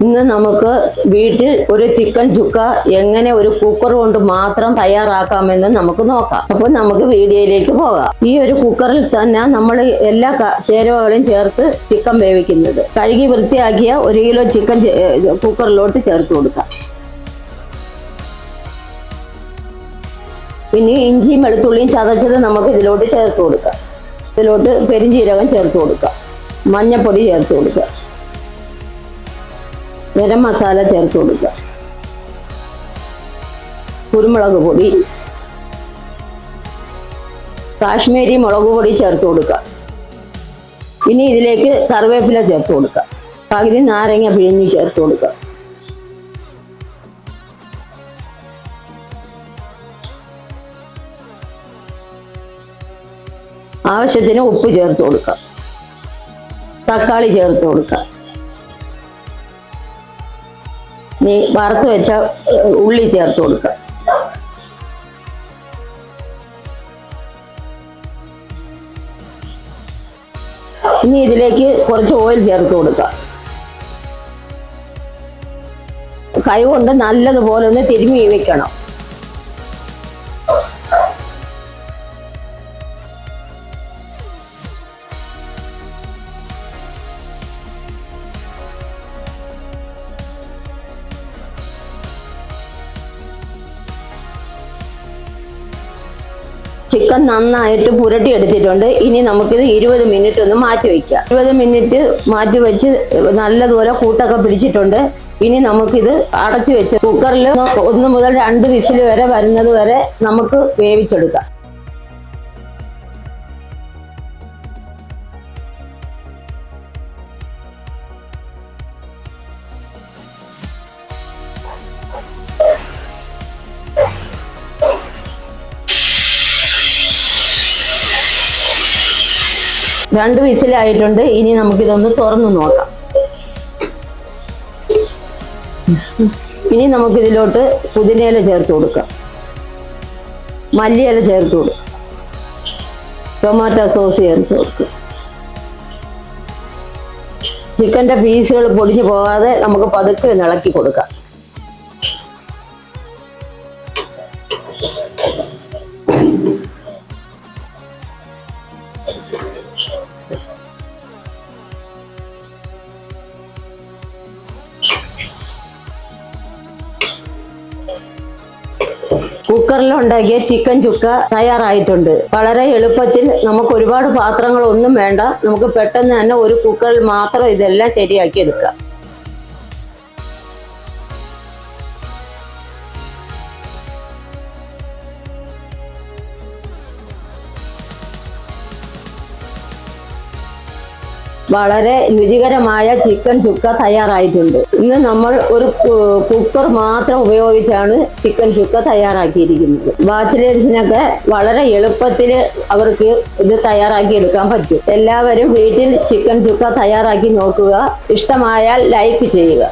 ഇന്ന് നമുക്ക് വീട്ടിൽ ഒരു ചിക്കൻ ചുക്ക എങ്ങനെ ഒരു കുക്കർ കൊണ്ട് മാത്രം തയ്യാറാക്കാമെന്ന് നമുക്ക് നോക്കാം. അപ്പോൾ നമുക്ക് വീഡിയോയിലേക്ക് പോകാം. ഈ ഒരു കുക്കറിൽ തന്നെ നമ്മൾ എല്ലാ ചേരുവകളും ചേർത്ത് ചിക്കൻ വേവിക്കുന്നത്. കഴുകി വൃത്തിയാക്കിയ 1 കിലോ ചിക്കൻ കുക്കറിലോട്ട് ചേർത്ത് കൊടുക്കാം. പിന്നെ ഇഞ്ചിയും വെളുത്തുള്ളിയും ചതച്ചത് നമുക്ക് ഇതിലോട്ട് ചേർത്ത് കൊടുക്കാം. ഇതിലോട്ട് പെരിഞ്ജീരകം ചേർത്ത് കൊടുക്കാം. മഞ്ഞൾപ്പൊടി ചേർത്ത് കൊടുക്കുക. ഗരം മസാല ചേർത്ത് കൊടുക്കുക. കുരുമുളക് പൊടി, കാശ്മീരി മുളക് പൊടി ചേർത്ത് കൊടുക്കുക. ഇനി ഇതിലേക്ക് കറിവേപ്പില ചേർത്ത് കൊടുക്കുക. പകുതി നാരങ്ങ പിഴിഞ്ഞ് ചേർത്ത് കൊടുക്കുക. ആവശ്യത്തിന് ഉപ്പ് ചേർത്ത് കൊടുക്കുക. തക്കാളി ചേർത്ത് കൊടുക്കുക. ഇനി വറുത്ത് വെച്ച ഉള്ളി ചേർത്ത് കൊടുക്കുക. ഇനി ഇതിലേക്ക് കുറച്ച് ഓയിൽ ചേർത്ത് കൊടുക്കുക. കൈ കൊണ്ട് നല്ലതുപോലെ ഒന്ന് തിരുമ്മി വെക്കണം. ചിക്കൻ നന്നായിട്ട് പുരട്ടി എടുത്തിട്ടുണ്ട്. ഇനി നമുക്കിത് 20 മിനിറ്റ് ഒന്ന് മാറ്റി വയ്ക്കാം. 20 മിനിറ്റ് മാറ്റി വെച്ച് നല്ലതുപോലെ കൂട്ടൊക്കെ പിടിച്ചിട്ടുണ്ട്. ഇനി നമുക്കിത് അടച്ചു വെച്ച് കുക്കറിൽ 1 മുതൽ 2 വിസിൽ വരെ വരുന്നത് വരെ നമുക്ക് വേവിച്ചെടുക്കാം. രണ്ട് വിസിലായിട്ടുണ്ട്. ഇനി നമുക്കിതൊന്ന് തുറന്നു നോക്കാം. ഇനി നമുക്കിതിലോട്ട് പുതിനയില ചേർത്ത് കൊടുക്കാം. മല്ലിയില ചേർത്ത് കൊടുക്കാം. ടൊമാറ്റോ സോസ് ചേർത്ത് കൊടുക്കുക. ചിക്കൻ്റെ പീസുകൾ പൊടിഞ്ഞു പോകാതെ നമുക്ക് പതുക്കെ ഇളക്കി കൊടുക്കാം. കുക്കറിൽ ഉണ്ടാക്കിയ ചിക്കൻ ചുക്ക തയ്യാറായിട്ടുണ്ട്. വളരെ എളുപ്പത്തിൽ നമുക്ക് ഒരുപാട് പാത്രങ്ങളൊന്നും വേണ്ട. നമുക്ക് പെട്ടെന്ന് തന്നെ ഒരു കുക്കറിൽ മാത്രം ഇതെല്ലാം ശരിയാക്കി എടുക്കാം. വളരെ രുചികരമായ ചിക്കൻ ചുക്ക തയ്യാറായിട്ടുണ്ട്. ഇന്ന് നമ്മൾ ഒരു കുക്കർ മാത്രം ഉപയോഗിച്ചാണ് ചിക്കൻ ചുക്ക തയ്യാറാക്കിയിരിക്കുന്നത്. ബാച്ചിലേഴ്സിനൊക്കെ വളരെ എളുപ്പത്തിൽ അവർക്ക് ഇത് തയ്യാറാക്കി എടുക്കാൻ പറ്റും. എല്ലാവരും വീട്ടിൽ ചിക്കൻ ചുക്ക തയ്യാറാക്കി നോക്കുക. ഇഷ്ടമായാൽ ലൈക്ക് ചെയ്യുക.